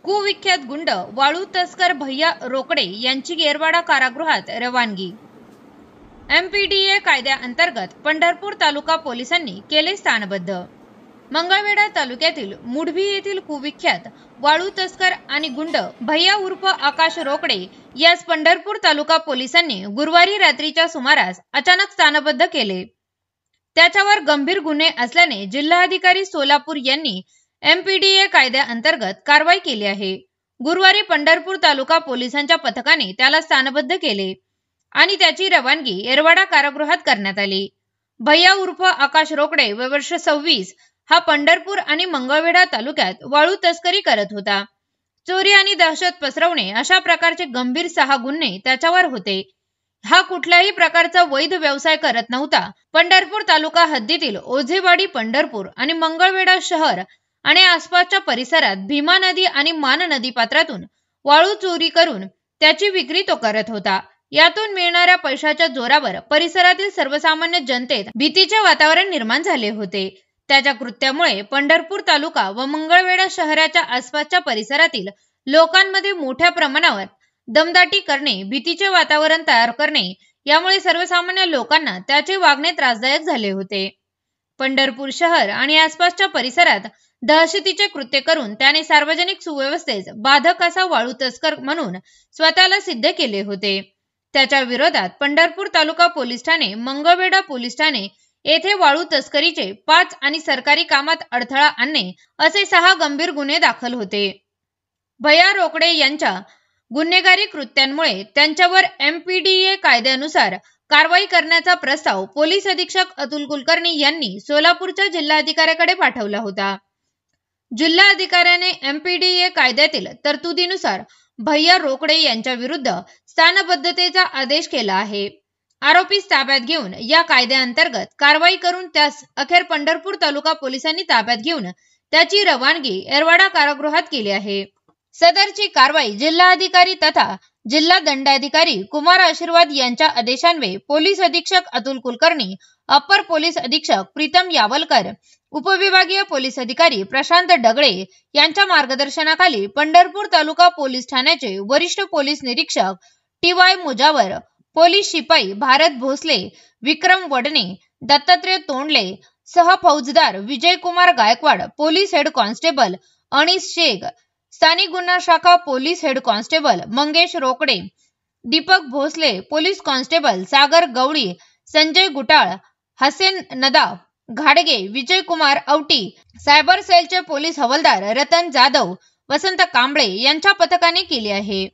कुविख्यात गुंड वाळू तस्कर भैया रोकडे यांची येरवाडा कारागृहात रवानगी। एमपीडीए कायद्याअंतर्गत पंढरपूर तालुका पोलिसांनी केले स्थानबद्ध। मंगळवेढा तालुक्यातील मुढभी येथील कुविख्यात वाळू तस्कर आणि गुंड भैया उर्फ आकाश रोकडे यास पंढरपूर तालुका पोलिसांनी गुरुवारी रात्रीच्या सुमारास अचानक स्थानबद्ध केले। त्याच्यावर गंभीर गुन्हे असल्याने जिल्हाधिकारी सोलापूर यांनी एमपीडीए कायद्याअंतर्गत कारवाई केली आहे। गुरुवारी पंढरपूर तालुका पोलिसांच्या पथकाने त्याला स्थानबद्ध केले आणि त्याची रवानगी येरवाडा कारागृहात करण्यात आली। भैया उर्फ आकाश रोकडे वय वर्ष 26 हा पंढरपूर आणि मंगळवेढा तालुक्यात वाळू तस्करी करत होता। चोरी आणि दहशत पसरवणे अशा प्रकारचे गंभीर 6 गुन्हे त्याच्यावर होते। हा कुठल्याही प्रकारचा वैध व्यवसाय करत नव्हता। पंढरपूर तालुका हद्दीतील ओझेवाडी पंढरपूर आणि मंगळवेढा शहर आणि आसपासच्या परिसरात भीमा नदी आणि मान नदी पात्रातून वाळू चोरी करून त्याची विक्री तो करत होता। यातून मिळणाऱ्या पैशाच्या जोरावर परिसरातील सर्वसामान्य जनतेत भीतीचे वातावरण निर्माण झाले होते। त्याच्या कृत्यामुळे पंढरपूर तालुका व मंगळवेढा शहराच्या आसपासच्या परिसरातील लोकांमध्ये मोठ्या प्रमाणावर दमदाटी करणे, भीतीचे वातावरण तयार करणे, यामुळे सर्वसामान्य लोकांना त्याचे वागणे त्रासदायक झाले होते। पंढरपूर शहर आणि आसपासच्या परिसरात दहशतीचे कृत्य करून त्याने सार्वजनिक सुव्यवस्थेस बाधक असा वाळू तस्कर म्हणून स्वतःला सिद्ध केले होते। त्याच्या विरोधात पंढरपूर तालुका पोलीस ठाणे, मंगळवेढा पोलीस ठाणे येथे वाळू तस्करीचे 5 आणि सरकारी कामात अडथळा आणणे असे 6 गंभीर गुन्हे दाखल होते। भैया रोकडे यांच्या गुन्हेगारी कृत्यांमुळे त्यांच्यावर एमपीडीए कायद्यानुसार कारवाई करण्याचा प्रस्ताव पोलीस अधीक्षक अतुल कुलकर्णी यांनी सोलापूरच्या जिल्हाधिकाऱ्याकडे पाठवला होता। जिल्हाधिकाऱ्याने एमपीडीए कायद्यातील तरतुदीनुसार भैया रोकडे यांच्या विरुद्ध स्थानबद्धतेचा आदेश केला आहे। आरोपीस ताब्यात घेऊन या कायद्याअंतर्गत कारवाई करून त्यास अखेर पंढरपूर तालुका पोलिसांनी ताब्यात घेऊन त्याची रवानगी येरवाडा कारागृहात केली आहे। सदरची कारवाई जिल्हाधिकारी तथा जिल्हा दंडाधिकारी कुमार आशीर्वाद यांच्या आदेशान्वये पोलीस अधीक्षक अतुल कुलकर्णी, अप्पर पोलीस अधीक्षक प्रीतम यावलकर, उपविभागीय पोलीस अधिकारी प्रशांत डगळे यांच्या मार्गदर्शनाखाली पंढरपूर तालुका पोलीस ठाण्याचे वरिष्ठ पोलीस निरीक्षक टी.वाय. मुजावर, पोलीस शिपाई भारत भोसले, विक्रम वडणे, दत्तात्रय तोंडले सह फौजदार Vijaykumar Gaikwad, police head constable Anis Shaikh, स्थानिक गुन्हा शाखा police head constable Mangesh Rokade, Deepak Bhosale, police constable Sagar Gawali, Sanjay Gutal, Hasen Nadaf घाडगे, विजयकुमार औटी, सायबर सेलचे पोलीस हवालदार रतन जाधव, वसंत कांबळे यांच्या पथकाने केली आहे।